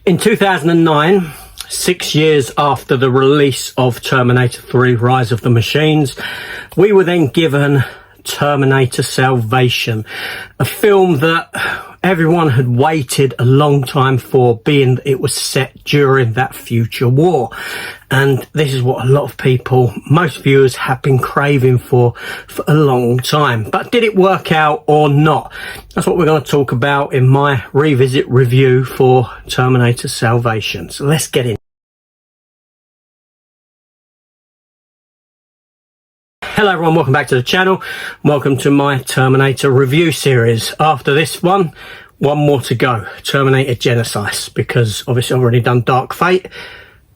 In 2009, 6 years after the release of Terminator 3 Rise of the Machines, we were then given Terminator Salvation, a film that everyone had waited a long time for, being that it was set during that future war. And this is what a lot of people, most viewers, have been craving for a long time. But did it work out or not? That's what we're going to talk about in my revisit review for Terminator Salvation. So let's get in. Hello everyone, welcome back to the channel. Welcome to my Terminator review series. After this one more to go, Terminator Genesis, because obviously I've already done Dark Fate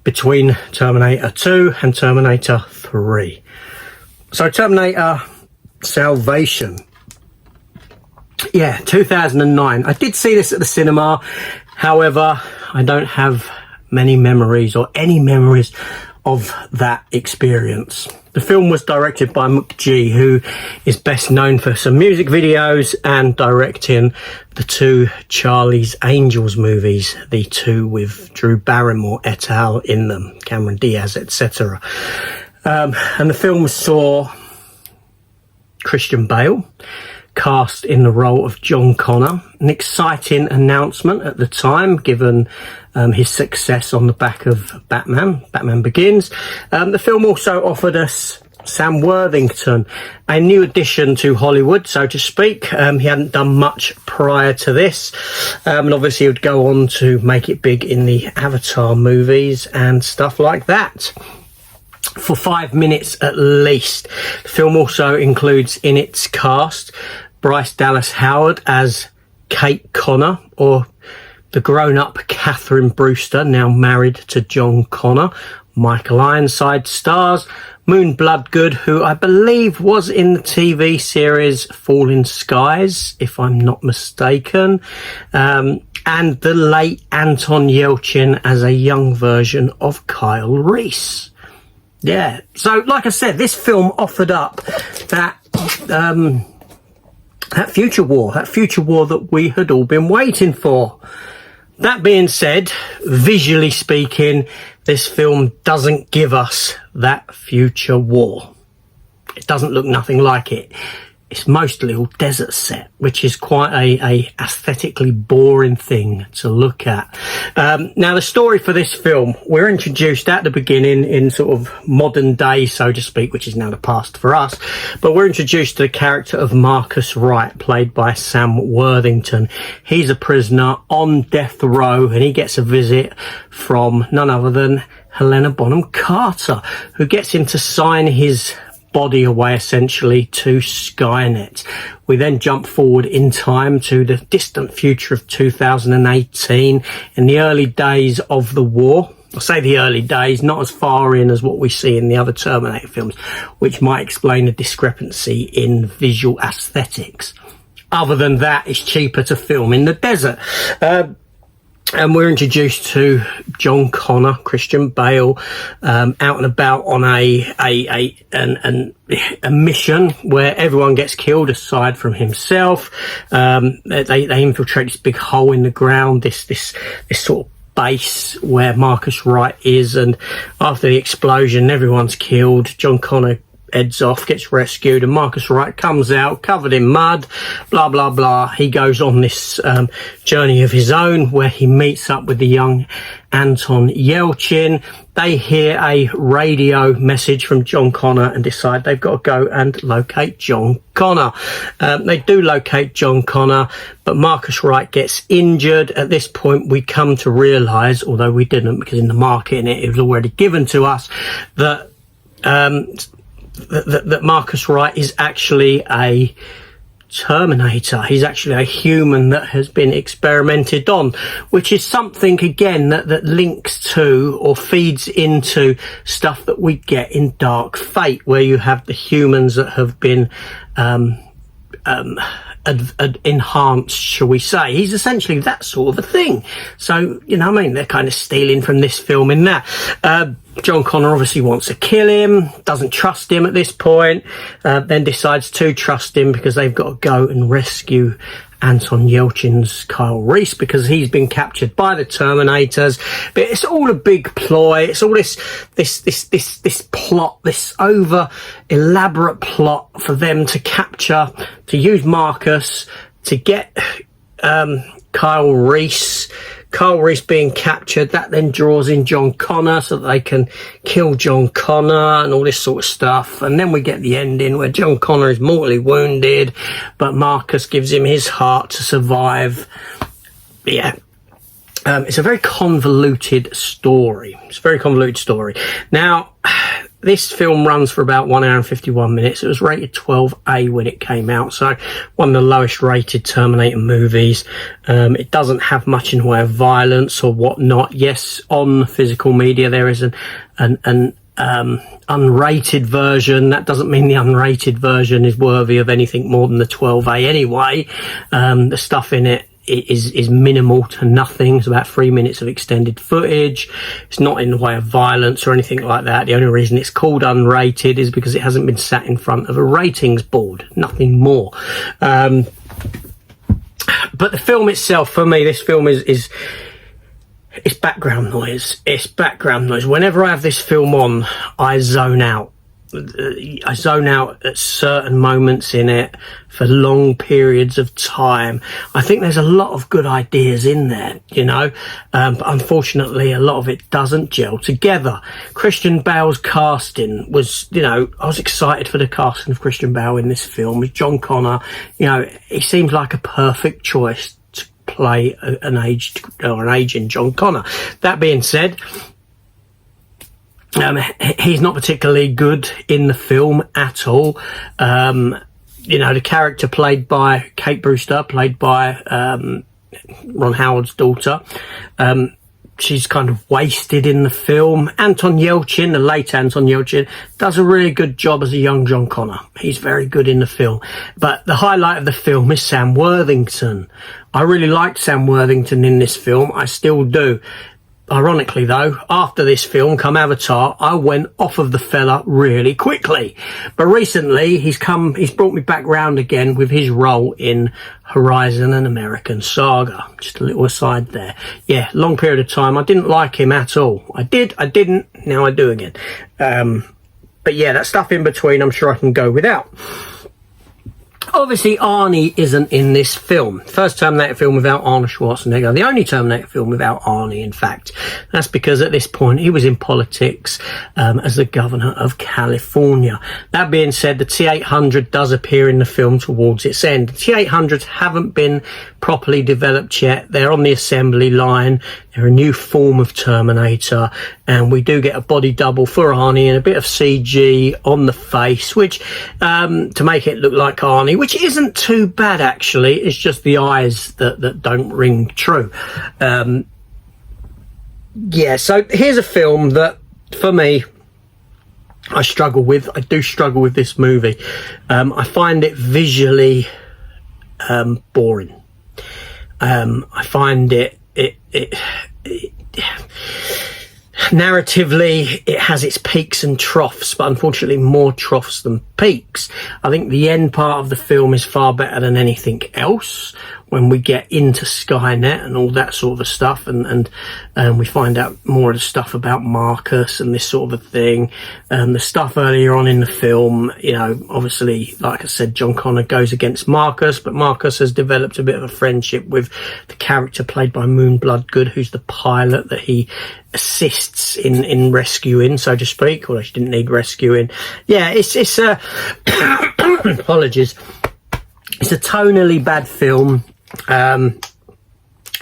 between Terminator 2 and Terminator 3. So Terminator Salvation. Yeah, 2009. I did see this at the cinema. However, I don't have many memories or any memories of that experience. The film was directed by McG, who is best known for some music videos and directing the two Charlie's Angels movies, the two with Drew Barrymore et al. In them, Cameron Diaz, etc. And the film saw Christian Bale cast in the role of John Connor, an exciting announcement at the time, given his success on the back of Batman Begins. The film also offered us Sam Worthington, a new addition to Hollywood, so to speak. He hadn't done much prior to this, and obviously he would go on to make it big in the Avatar movies and stuff like that. For 5 minutes at least. The film also includes in its cast Bryce Dallas Howard as Kate Connor, or the grown-up Catherine Brewster, now married to John Connor. Michael Ironside stars Moon Bloodgood, who I believe was in the TV series Falling Skies, if I'm not mistaken, and the late Anton Yelchin as a young version of Kyle Reese. Yeah, so like I said, this film offered up that that future war that we had all been waiting for. That being said, visually speaking, this film doesn't give us that future war. It doesn't look nothing like it. It's mostly all desert set, which is quite a aesthetically boring thing to look at. Now, the story for this film, we're introduced at the beginning in sort of modern day, so to speak, which is now the past for us. But we're introduced to the character of Marcus Wright, played by Sam Worthington. He's a prisoner on death row, and he gets a visit from none other than Helena Bonham Carter, who gets him to sign his body away essentially to Skynet. We then jump forward in time to the distant future of 2018, in the early days of the war. I say the early days, not as far in as what we see in the other Terminator films, which might explain the discrepancy in visual aesthetics. Other than that, it's cheaper to film in the desert. And we're introduced to John Connor, Christian Bale, out and about on a mission where everyone gets killed aside from himself. They infiltrate this big hole in the ground, this sort of base where Marcus Wright is, and after the explosion, everyone's killed. John Connor heads off, gets rescued, and Marcus Wright comes out covered in mud, blah blah blah. He goes on this journey of his own where he meets up with the young Anton Yelchin. They hear a radio message from John Connor and decide they've got to go and locate John Connor. They do locate John Connor, but Marcus Wright gets injured. At this point, we come to realise, although we didn't, because in the marketing it was already given to us, that that Marcus Wright is actually a Terminator. He's actually a human that has been experimented on, which is something again that links to or feeds into stuff that we get in Dark Fate, where you have the humans that have been enhanced, shall we say. He's essentially that sort of a thing. So, you know what I mean? They're kind of stealing from this film in that. John Connor obviously wants to kill him, doesn't trust him at this point, then decides to trust him because they've got to go and rescue Anton Yelchin's Kyle Reese, because he's been captured by the Terminators. But it's all a big ploy. It's all this plot, this over elaborate plot for them to capture, to use Marcus, to get Kyle Reese being captured. That then draws in John Connor so that they can kill John Connor and all this sort of stuff. And then we get the ending where John Connor is mortally wounded, but Marcus gives him his heart to survive. Yeah. It's a very convoluted story. Now, this film runs for about 1 hour and 51 minutes. It was rated 12A when it came out, so one of the lowest rated Terminator movies. It doesn't have much in the way of violence or whatnot. Yes, on physical media there is an unrated version. That doesn't mean the unrated version is worthy of anything more than the 12A anyway. The stuff in it is minimal to nothing. It's about 3 minutes of extended footage. It's not in the way of violence or anything like that. The only reason it's called unrated is because it hasn't been sat in front of a ratings board, nothing more. But the film itself, for me, this film is it's background noise. It's background noise. Whenever I have this film on, I zone out. I zone out at certain moments in it for long periods of time. I think there's a lot of good ideas in there, you know, but unfortunately a lot of it doesn't gel together. Christian Bale's casting was, you know, I was excited for the casting of Christian Bale in this film with John Connor. You know, he seems like a perfect choice to play an aging John Connor. That being said, he's not particularly good in the film at all. You know, the character played by Kate Brewster, played by Ron Howard's daughter, she's kind of wasted in the film. Anton Yelchin, the late Anton Yelchin, does a really good job as a young John Connor. He's very good in the film. But the highlight of the film is Sam Worthington. I really liked Sam Worthington in this film. I still do. Ironically though, after this film come Avatar, I went off of the fella really quickly. But recently he's brought me back round again with his role in Horizon and American Saga. Just a little aside there. Yeah, long period of time I didn't like him at all. I didn't, now I do again. But yeah, that stuff in between I'm sure I can go without. Obviously, Arnie isn't in this film. First Terminator film without Arnold Schwarzenegger. The only Terminator film without Arnie, in fact. That's because at this point he was in politics as the governor of California. That being said, the T-800 does appear in the film towards its end. The T-800s haven't been properly developed yet. They're on the assembly line. They're a new form of Terminator. And we do get a body double for Arnie and a bit of CG on the face, which to make it look like Arnie, which isn't too bad actually. It's just the eyes that don't ring true. Yeah, so here's a film that for me I struggle with. I do struggle with this movie. I find it visually boring. I find it narratively, it has its peaks and troughs, but unfortunately more troughs than peaks. I think the end part of the film is far better than anything else when we get into Skynet and all that sort of stuff, and we find out more of the stuff about Marcus and this sort of a thing. The stuff earlier on in the film, you know, obviously, like I said, John Connor goes against Marcus, but Marcus has developed a bit of a friendship with the character played by Moon Bloodgood, who's the pilot that he assists in rescuing, so to speak, although she didn't need rescuing. Yeah, it's apologies. It's a tonally bad film.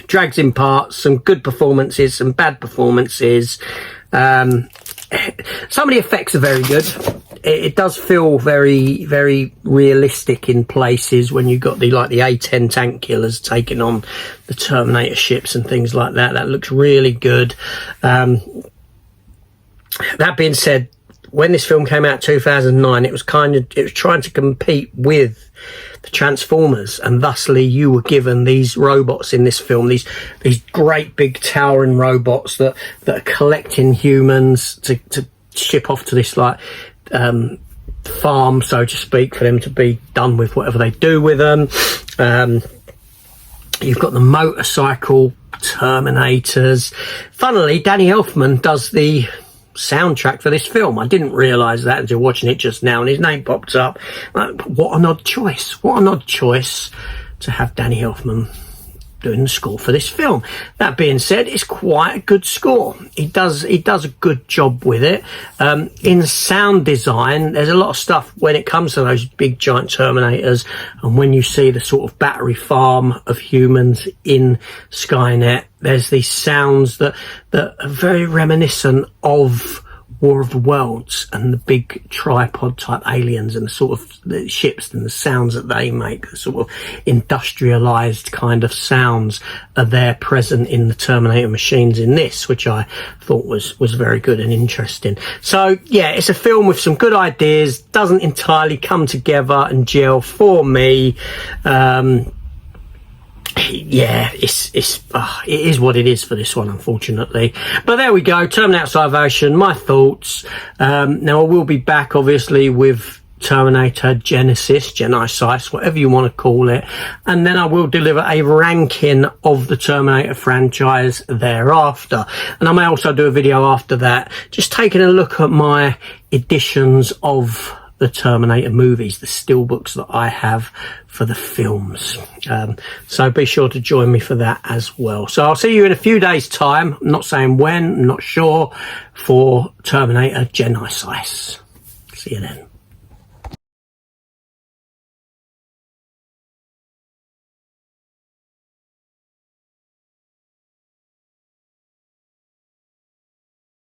Drags in parts, some good performances, some bad performances. Some of the effects are very good. It does feel very, very realistic in places when you've got the A-10 tank killers taking on the Terminator ships and things like that. That looks really good. That being said, when this film came out in 2009, it was trying to compete with the Transformers, and thusly you were given these robots in this film, these great big towering robots that are collecting humans to ship off to this farm, so to speak, for them to be done with whatever they do with them. You've got the motorcycle Terminators. Funnily, Danny Elfman does the soundtrack for this film. I didn't realise that until watching it just now, and his name popped up. What an odd choice. What an odd choice to have Danny Elfman doing the score for this film. That being said, it's quite a good score. He does a good job with it. In sound design, there's a lot of stuff when it comes to those big giant Terminators, and when you see the sort of battery farm of humans in Skynet, there's these sounds that are very reminiscent of War of the Worlds and the big tripod type aliens and the sort of the ships and the sounds that they make, the sort of industrialized kind of sounds are there present in the Terminator machines in this, which I thought was very good and interesting. So yeah, it's a film with some good ideas, doesn't entirely come together and gel for me. Yeah, it is what it is for this one, unfortunately. But there we go, Terminator Salvation, my thoughts. Now I will be back, obviously, with Terminator Genesis, whatever you want to call it, and then I will deliver a ranking of the Terminator franchise thereafter. And I may also do a video after that, just taking a look at my editions of the Terminator movies, the steelbooks that I have for the films. So be sure to join me for that as well. So I'll see you in a few days' time. I'm not saying when, I'm not sure, for Terminator Genesis. See you then.